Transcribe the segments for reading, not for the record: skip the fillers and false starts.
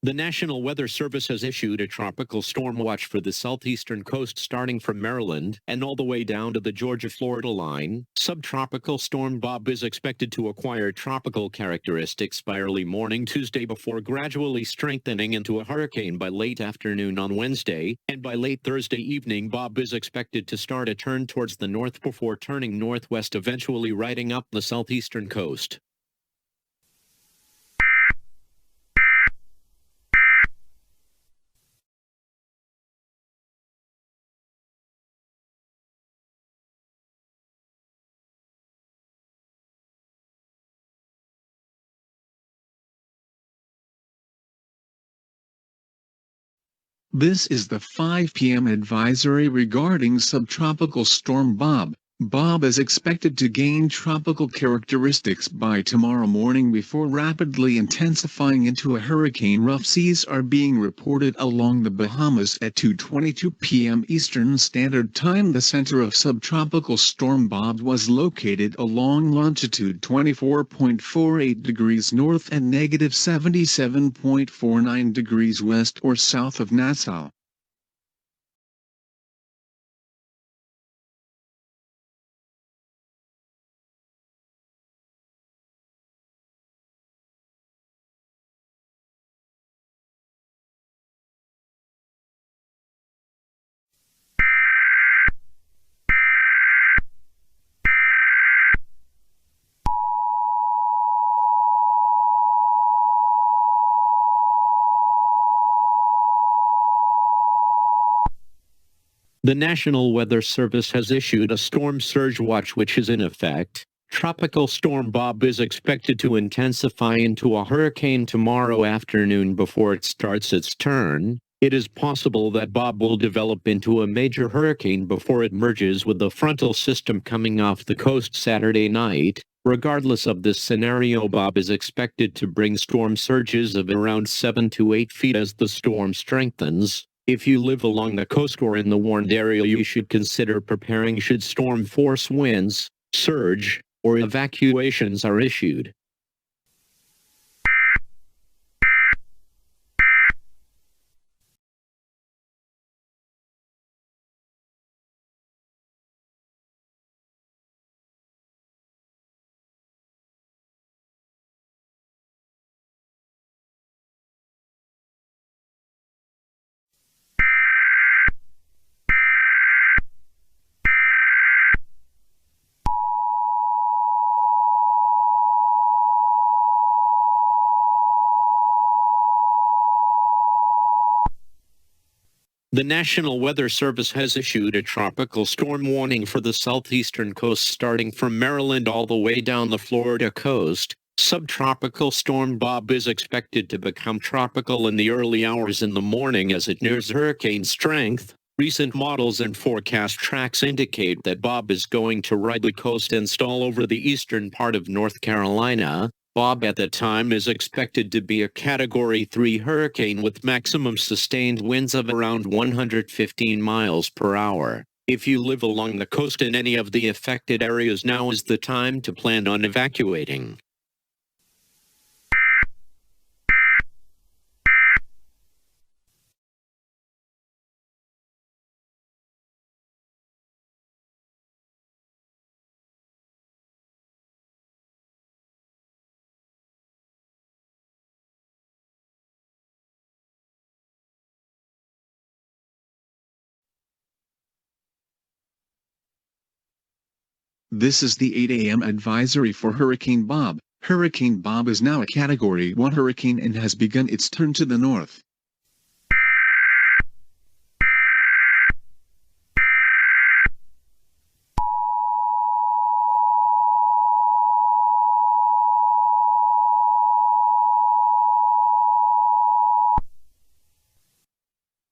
The National Weather Service has issued a tropical storm watch for the southeastern coast starting from Maryland and all the way down to the Georgia-Florida line. Subtropical storm Bob is expected to acquire tropical characteristics by early morning Tuesday before gradually strengthening into a hurricane by late afternoon on Wednesday, and by late Thursday evening Bob is expected to start a turn towards the north before turning northwest, eventually riding up the southeastern coast. This is the 5 p.m. advisory regarding subtropical storm Bob. Bob is expected to gain tropical characteristics by tomorrow morning before rapidly intensifying into a hurricane. Rough seas are being reported along the Bahamas at 2:22 p.m. Eastern Standard Time. The center of subtropical storm Bob was located along longitude 24.48 degrees north and negative 77.49 degrees west or south of Nassau. The National Weather Service has issued a storm surge watch which is in effect. Tropical storm Bob is expected to intensify into a hurricane tomorrow afternoon before it starts its turn. It is possible that Bob will develop into a major hurricane before it merges with the frontal system coming off the coast Saturday night. Regardless of this scenario, Bob is expected to bring storm surges of around 7 to 8 feet as the storm strengthens. If you live along the coast or in the warned area, you should consider preparing should storm force winds, surge, or evacuations are issued. The National Weather Service has issued a tropical storm warning for the southeastern coast starting from Maryland all the way down the Florida coast. Subtropical storm Bob is expected to become tropical in the early hours in the morning as it nears hurricane strength. Recent models and forecast tracks indicate that Bob is going to ride the coast and stall over the eastern part of North Carolina. Bob at the time is expected to be a Category 3 hurricane with maximum sustained winds of around 115 miles per hour. If you live along the coast in any of the affected areas, now is the time to plan on evacuating. This is the 8 a.m. advisory for Hurricane Bob. Hurricane Bob is now a Category 1 hurricane and has begun its turn to the north.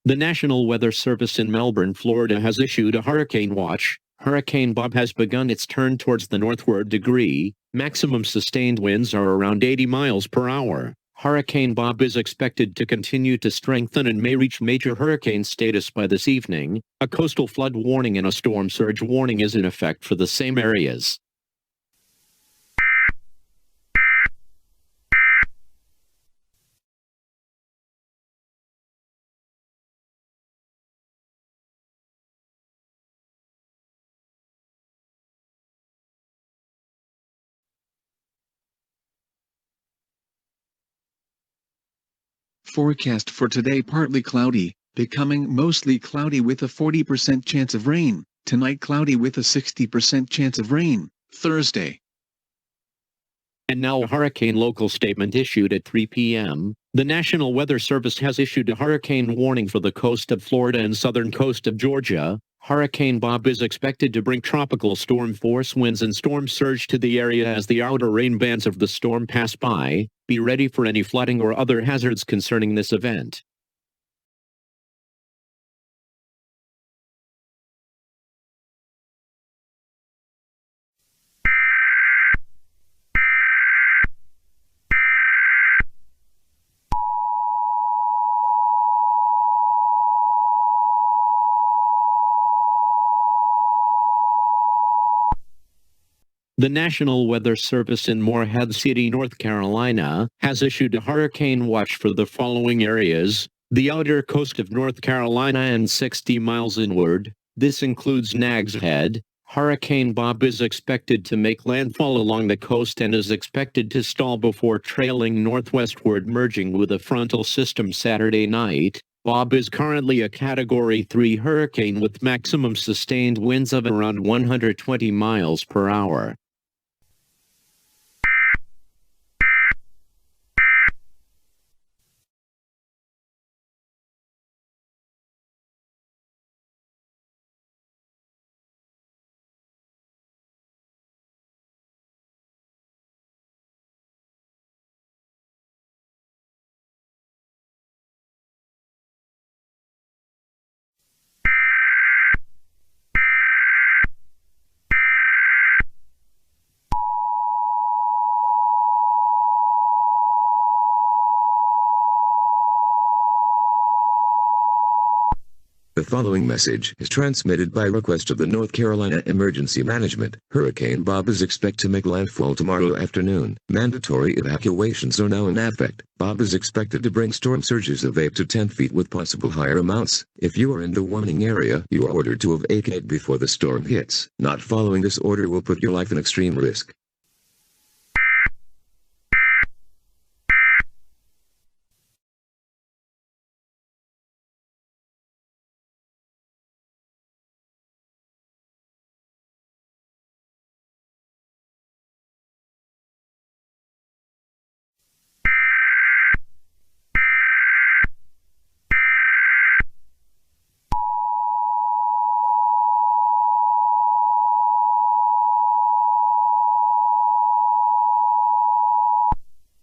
The National Weather Service in Melbourne, Florida has issued a hurricane watch. Hurricane Bob has begun its turn towards the northward degree. Maximum sustained winds are around 80 miles per hour. Hurricane Bob is expected to continue to strengthen and may reach major hurricane status by this evening. A coastal flood warning and a storm surge warning is in effect for the same areas. Forecast for today: partly cloudy, becoming mostly cloudy with a 40% chance of rain. Tonight cloudy with a 60% chance of rain. Thursday. And now a hurricane local statement issued at 3 p.m. The National Weather Service has issued a hurricane warning for the coast of Florida and southern coast of Georgia. Hurricane Bob is expected to bring tropical storm force winds and storm surge to the area as the outer rain bands of the storm pass by. Be ready for any flooding or other hazards concerning this event. The National Weather Service in Morehead City, North Carolina, has issued a hurricane watch for the following areas: the outer coast of North Carolina and 60 miles inward. This includes Nags Head. Hurricane Bob is expected to make landfall along the coast and is expected to stall before trailing northwestward, merging with a frontal system Saturday night. Bob is currently a Category 3 hurricane with maximum sustained winds of around 120 miles per hour. The following message is transmitted by request of the North Carolina Emergency Management. Hurricane Bob is expected to make landfall tomorrow afternoon. Mandatory evacuations are now in effect. Bob is expected to bring storm surges of 8 to 10 feet with possible higher amounts. If you are in the warning area, you are ordered to vacate before the storm hits. Not following this order will put your life in extreme risk.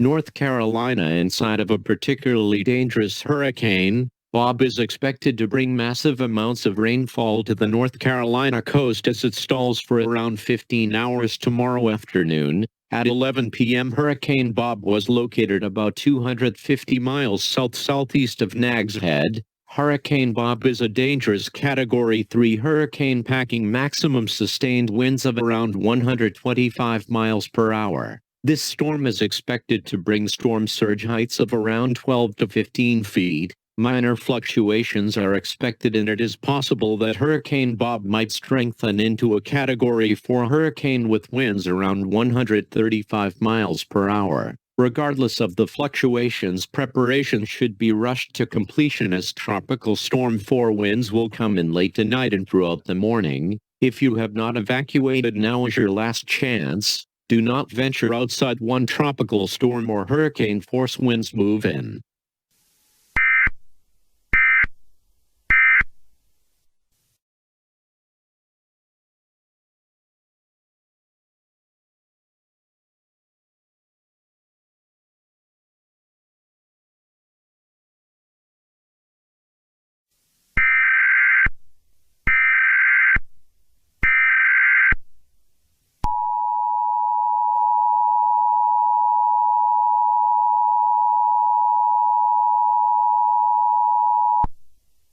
North Carolina inside of a particularly dangerous hurricane. Bob is expected to bring massive amounts of rainfall to the North Carolina coast as it stalls for around 15 hours tomorrow afternoon. At 11 p.m. Hurricane Bob was located about 250 miles south-southeast of Nags Head. Hurricane Bob is a dangerous Category 3 hurricane packing maximum sustained winds of around 125 miles per hour. This storm is expected to bring storm surge heights of around 12 to 15 feet. Minor fluctuations are expected, and it is possible that Hurricane Bob might strengthen into a Category 4 hurricane with winds around 135 miles per hour. Regardless of the fluctuations, preparations should be rushed to completion as Tropical Storm 4 winds will come in late tonight and throughout the morning. If you have not evacuated, now is your last chance. Do not venture outside when tropical storm or hurricane force winds move in.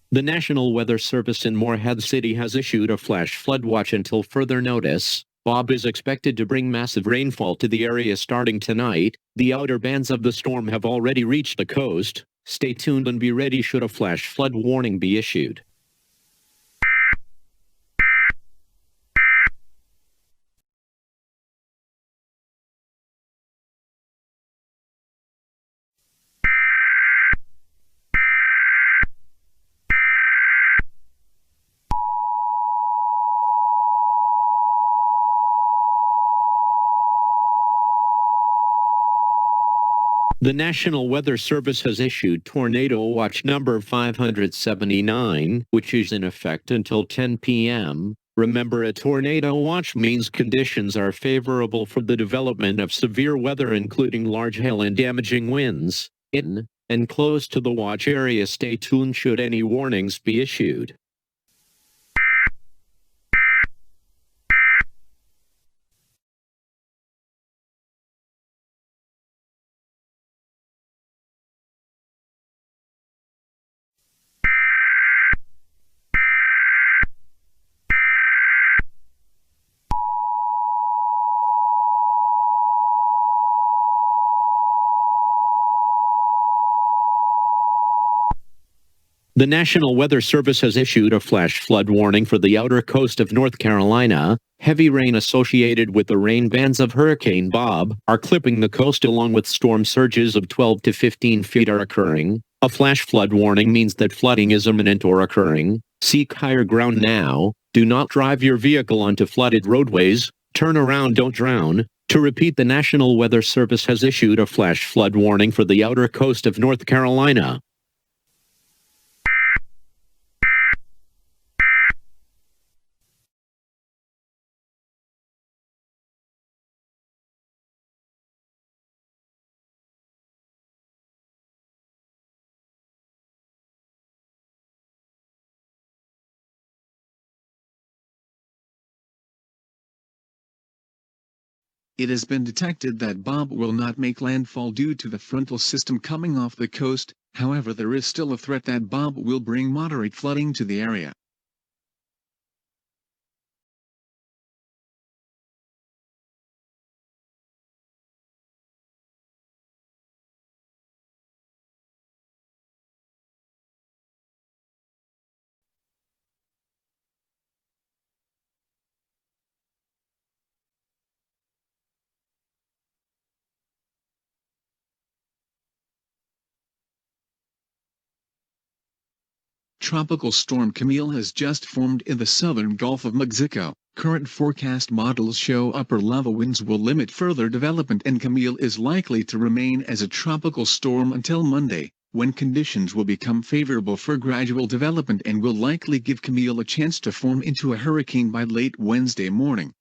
The National Weather Service in Morehead City has issued a flash flood watch until further notice. Bob is expected to bring massive rainfall to the area starting tonight. The outer bands of the storm have already reached the coast. Stay tuned and be ready should a flash flood warning be issued. The National Weather Service has issued Tornado Watch number 579, which is in effect until 10 p.m. Remember, a tornado watch means conditions are favorable for the development of severe weather, including large hail and damaging winds. In and close to the watch area, stay tuned should any warnings be issued. The National Weather Service has issued a flash flood warning for the outer coast of North Carolina. Heavy rain associated with the rain bands of Hurricane Bob are clipping the coast, along with storm surges of 12 to 15 feet are occurring. A flash flood warning means that flooding is imminent or occurring. Seek higher ground now. Do not drive your vehicle onto flooded roadways. Turn around, don't drown. To repeat, the National Weather Service has issued a flash flood warning for the outer coast of North Carolina. It has been detected that Bob will not make landfall due to the frontal system coming off the coast. However, there is still a threat that Bob will bring moderate flooding to the area. Tropical storm Camille has just formed in the southern Gulf of Mexico. Current forecast models show upper-level winds will limit further development, and Camille is likely to remain as a tropical storm until Monday, when conditions will become favorable for gradual development and will likely give Camille a chance to form into a hurricane by late Wednesday morning.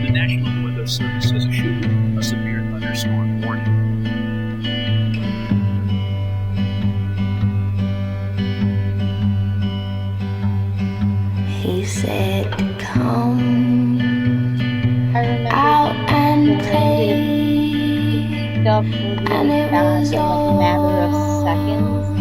The National Weather Service has issued a severe thunderstorm warning. He said, come I remember out and the wind play, picked up really and it fast was in like a matter of seconds. all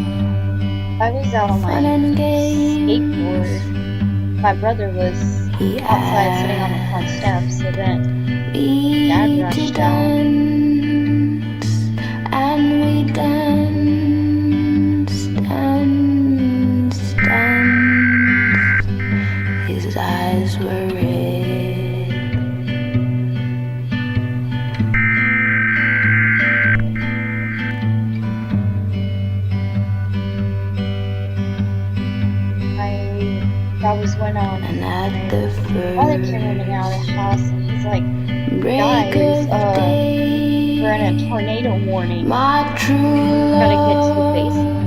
I was out on my fun and games. skateboard. My brother was He outside sitting on the front steps, so then me Dad to rushed down. dance, and we danced and danced. His eyes were red. That was when And at the my father came running out of the house, and he's like, break guys, of day, we're in a tornado warning. my true Gotta get to the love basement.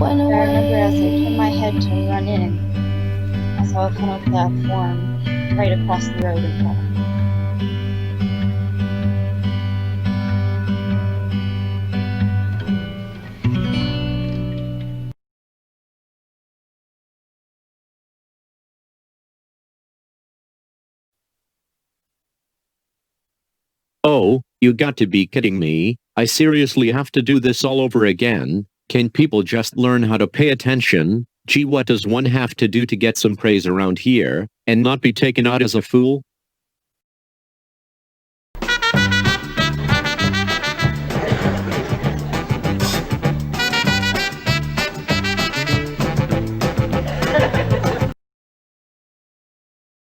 went And I remember as I away. turned my head to run in, I saw a tunnel platform right across the road in front of me. Oh, You got to be kidding me. I seriously have to do this all over again. Can people just learn how to pay attention? Gee, what does one have to do to get some praise around here, and not be taken out as a fool?